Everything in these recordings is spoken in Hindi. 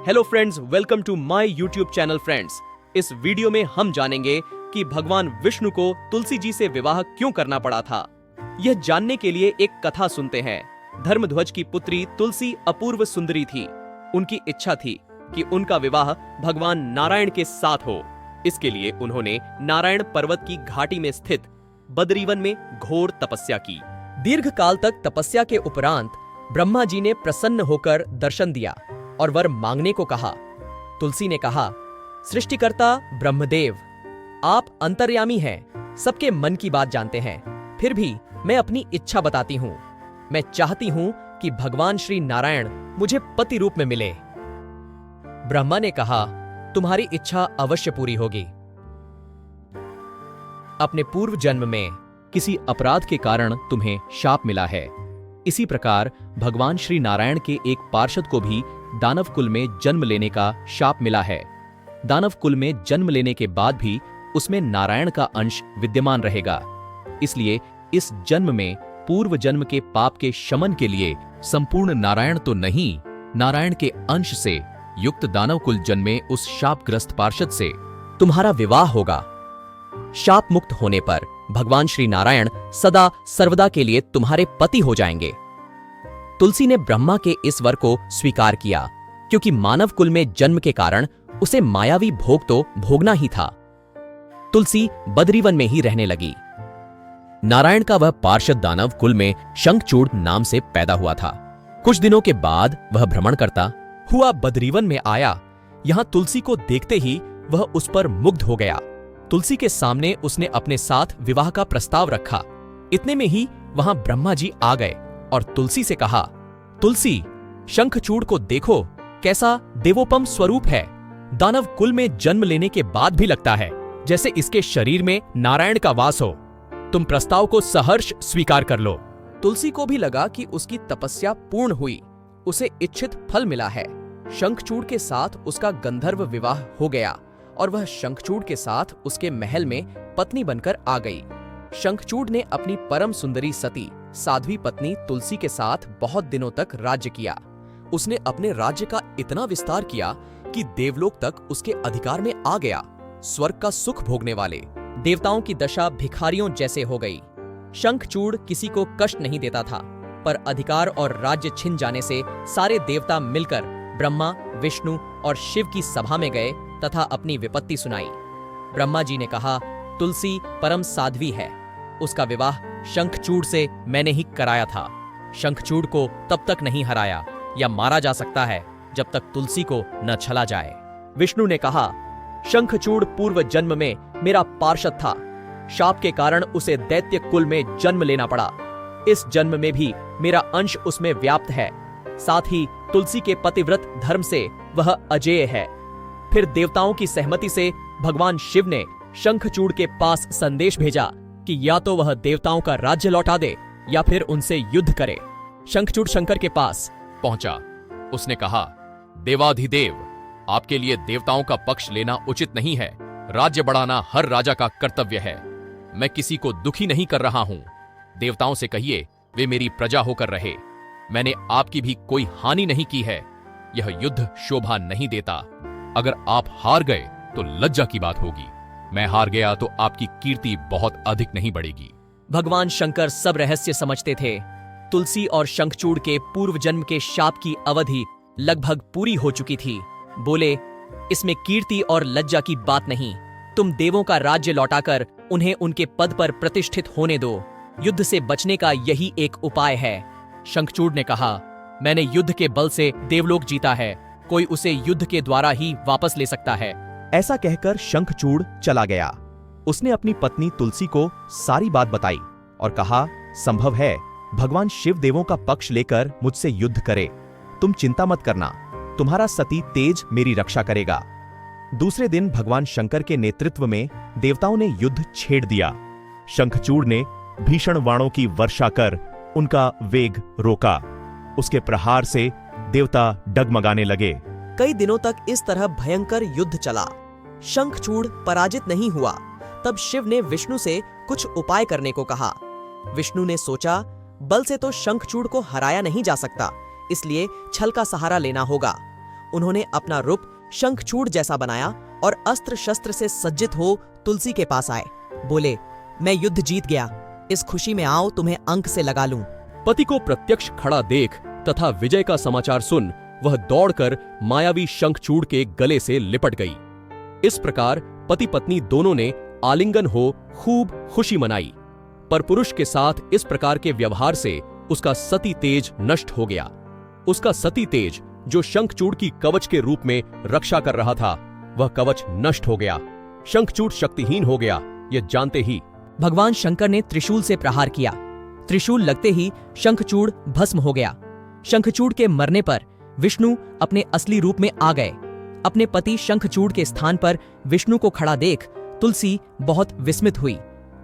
Hello friends, welcome to my YouTube channel friends. इस वीडियो में हम जानेंगे कि भगवान विष्णु को तुलसी जी से विवाह क्यों करना पड़ा था। यह जानने के लिए एक कथा सुनते हैं। धर्मध्वज की पुत्री तुलसी अपूर्व सुंदरी थी। उनकी इच्छा थी कि उनका विवाह भगवान नारायण के साथ हो। इसके लिए उन्होंने नारायण पर्वत की घाटी में स्थित बद्रीवन में घोर तपस्या की। दीर्घ काल तक तपस्या के उपरांत ब्रह्मा जी ने प्रसन्न होकर दर्शन दिया और वर मांगने को कहा। तुलसी ने कहा, सृष्टिकर्ता ब्रह्मदेव, आप अंतर्यामी हैं, सबके मन की बात जानते हैं। फिर भी मैं अपनी इच्छा बताती हूं। मैं चाहती हूं कि भगवान श्री नारायण मुझे पति रूप में मिले। ब्रह्मा ने कहा, तुम्हारी इच्छा अवश्य पूरी होगी। अपने पूर्व जन्म में किसी अपराध के कारण तुम्हें शाप मिला है। इसी प्रकार भगवान श्री नारायण के एक पार्षद को भी दानव कुल में जन्म लेने का शाप मिला है। दानव कुल में जन्म लेने के बाद भी उसमें नारायण का अंश विद्यमान रहेगा। इसलिए इस जन्म में पूर्व जन्म के पाप के शमन के लिए संपूर्ण नारायण तो नहीं, नारायण के अंश से युक्त दानव कुल जन्मे उस शापग्रस्त पार्षद से तुम्हारा विवाह होगा। शाप मुक्त होने पर भगवान श्री नारायण सदा सर्वदा के लिए तुम्हारे पति हो जाएंगे। तुलसी ने ब्रह्मा के इस वर को स्वीकार किया, क्योंकि मानव कुल में जन्म के कारण उसे मायावी भोग तो भोगना ही था। तुलसी बद्रीवन में ही रहने लगी। नारायण का वह पार्षद दानव कुल में शंखचूड़ नाम से पैदा हुआ था। कुछ दिनों के बाद वह भ्रमण करता हुआ बद्रीवन में आया। यहां तुलसी को देखते ही वह उस पर मुग्ध हो गया। तुलसी के सामने उसने अपने साथ विवाह का प्रस्ताव रखा। इतने में ही वहां ब्रह्मा जी आ गए और तुलसी से कहा, तुलसी, शंखचूड़ को देखो, कैसा देवोपम स्वरूप है। दानव कुल में जन्म लेने के बाद भी लगता है जैसे इसके शरीर में नारायण का वास हो। तुम प्रस्ताव को सहर्ष स्वीकार कर लो। तुलसी को भी लगा कि उसकी तपस्या पूर्ण हुई, उसे इच्छित फल मिला है। शंखचूड़ के साथ उसका गंधर्व विवाह हो गया और वह शंखचूड़ के साथ उसके महल में पत्नी बनकर आ गई। शंखचूड़ ने अपनी परम सुंदरी सती साध्वी पत्नी तुलसी के साथ बहुत दिनों तक राज्य किया। उसने अपने राज्य का इतना विस्तार किया कि देवलोक तक उसके अधिकार में आ गया। स्वर्ग का सुख भोगने वाले देवताओं की दशा भिखारियों जैसे हो गई। शंखचूड़ किसी को कष्ट नहीं देता था, पर अधिकार और राज्य छिन जाने से सारे देवता मिलकर ब्रह्मा, विष्णु और शिव की सभा में गए तथा अपनी विपत्ति सुनाई। ब्रह्मा जी ने कहा, तुलसी परम साध्वी है। उसका विवाह शंखचूड़ से मैंने ही कराया था। शंखचूड़ को तब तक नहीं हराया या मारा जा सकता है जब तक तुलसी को न छला जाए। विष्णु ने कहा, शंखचूड़ पूर्व जन्म में मेरा पार्षद था। शाप के कारण उसे दैत्य कुल में जन्म लेना पड़ा। इस जन्म में भी मेरा अंश उसमें व्याप्त है। साथ ही तुलसी के पतिव्रत धर्म से वह अजेय है। फिर देवताओं की सहमति से भगवान शिव ने शंखचूड़ के पास संदेश भेजा कि या तो वह देवताओं का राज्य लौटा दे या फिर उनसे युद्ध करे। शंखचूड़ शंकर के पास पहुंचा। उसने कहा, देवाधिदेव, आपके लिए देवताओं का पक्ष लेना उचित नहीं है। राज्य बढ़ाना हर राजा का कर्तव्य है। मैं किसी को दुखी नहीं कर रहा हूं। देवताओं से कहिए वे मेरी प्रजा होकर रहे। मैंने आपकी भी कोई हानि नहीं की है। यह युद्ध शोभा नहीं देता। अगर आप हार गए तो लज्जा की बात होगी। मैं हार गया तो आपकी कीर्ति बहुत अधिक नहीं बढ़ेगी। भगवान शंकर सब रहस्य समझते थे। तुलसी और शंखचूड़ के पूर्व जन्म के शाप की अवधि लगभग पूरी हो चुकी थी। बोले, इसमें कीर्ति और लज्जा की बात नहीं। तुम देवों का राज्य लौटाकर उन्हें उनके पद पर प्रतिष्ठित होने दो। युद्ध से बचने का यही एक उपाय है। शंखचूड़ ने कहा, मैंने युद्ध के बल से देवलोक जीता है। कोई उसे युद्ध के द्वारा ही वापस ले सकता है। ऐसा कहकर शंखचूड़ चला गया। उसने अपनी पत्नी तुलसी को सारी बात बताई और कहा, संभव है भगवान शिव देवों का पक्ष लेकर मुझसे युद्ध करे। तुम चिंता मत करना, तुम्हारा सती तेज मेरी रक्षा करेगा। दूसरे दिन भगवान शंकर के नेतृत्व में देवताओं ने युद्ध छेड़ दिया। शंखचूड़ ने भीषण बाणों की वर्षा कर उनका वेग रोका। उसके प्रहार से देवता डगमगाने लगे। कई दिनों तक इस तरह भयंकर युद्ध चला। शंखचूड़ पराजित नहीं हुआ। तब शिव ने विष्णु से कुछ उपाय करने को कहा। विष्णु ने सोचा, बल से तो शंखचूड़ को हराया नहीं जा सकता, इसलिए छल का सहारा लेना होगा। उन्होंने अपना रूप शंखचूड़ जैसा बनाया और अस्त्र शस्त्र से सज्जित हो तुलसी के पास आए। बोले, मैं युद्ध जीत गया, इस खुशी में आओ तुम्हें अंक से लगा लूं। पति को प्रत्यक्ष खड़ा देख तथा विजय का समाचार सुन वह दौड़कर मायावी शंखचूड़ के गले से लिपट गई। इस प्रकार पति पत्नी दोनों ने आलिंगन हो खूब खुशी मनाई। पर पुरुष के साथ इस प्रकार के व्यवहार से उसका सती तेज नष्ट हो गया। उसका सती तेज जो शंखचूड़ की कवच के रूप में रक्षा कर रहा था, वह कवच नष्ट हो गया। शंखचूड़ शक्तिहीन हो गया, यह जानते ही भगवान शंकर ने त्रिशूल से प्रहार किया। त्रिशूल लगते ही शंखचूड़ भस्म हो गया। शंखचूड़ के मरने पर विष्णु अपने असली रूप में आ गए। अपने पति शंखचूड़ के स्थान पर विष्णु को खड़ा देख तुलसी बहुत विस्मित हुई।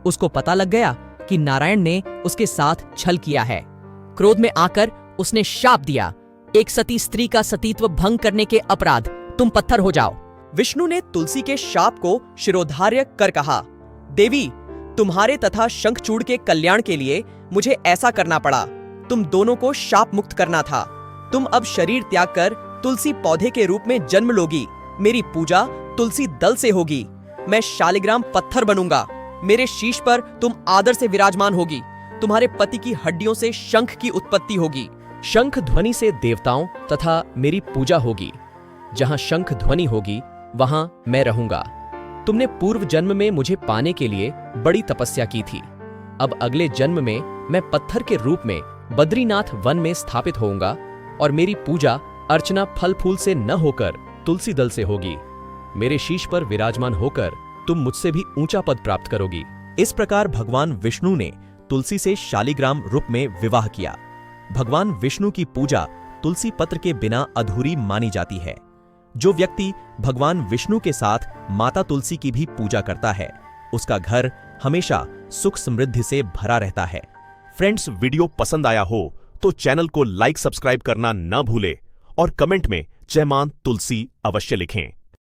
उसको पता लग गया कि नारायण ने उसके साथ छल किया है। क्रोध में आकर उसने शाप दिया, एक सती स्त्री का सतीत्व भंग करने के अपराध तुम पत्थर हो जाओ। विष्णु ने तुलसी के शाप को शिरोधार्य कर कहा, देवी, तुम्हारे तथा शंखचूड़ के कल्याण के लिए मुझे ऐसा करना पड़ा। तुम दोनों को शाप मुक्त करना था। तुम अब शरीर त्याग कर तुलसी पौधे के रूप में जन्म लोगी। मेरी पूजा तुलसी दल से होगी। मैं शालिग्राम पत्थर बनूंगा। मेरे शीश पर तुम आदर से विराजमान होगी। तुम्हारे पति की हड्डियों से शंख की उत्पत्ति होगी। शंख ध्वनि से देवताओं तथा मेरी पूजा होगी। जहां शंख ध्वनि होगी वहां मैं रहूंगा। तुमने पूर्व जन्म में मुझे पाने के लिए बड़ी तपस्या की थी। अब अगले जन्म में मैं पत्थर के रूप में बद्रीनाथ वन में स्थापित होऊंगा और मेरी पूजा अर्चना फल फूल से न होकर तुलसी दल से होगी। मेरे शीश पर विराजमान होकर तुम मुझसे भी ऊंचा पद प्राप्त करोगी। इस प्रकार भगवान विष्णु ने तुलसी से शालिग्राम रूप में विवाह किया। भगवान विष्णु की पूजा तुलसी पत्र के बिना अधूरी मानी जाती है। जो व्यक्ति भगवान विष्णु के साथ माता तुलसी की भी पूजा करता है, उसका घर हमेशा सुख समृद्धि से भरा रहता है। फ्रेंड्स, वीडियो पसंद आया हो तो चैनल को लाइक सब्सक्राइब करना न भूले और कमेंट में जय मां तुलसी अवश्य लिखें।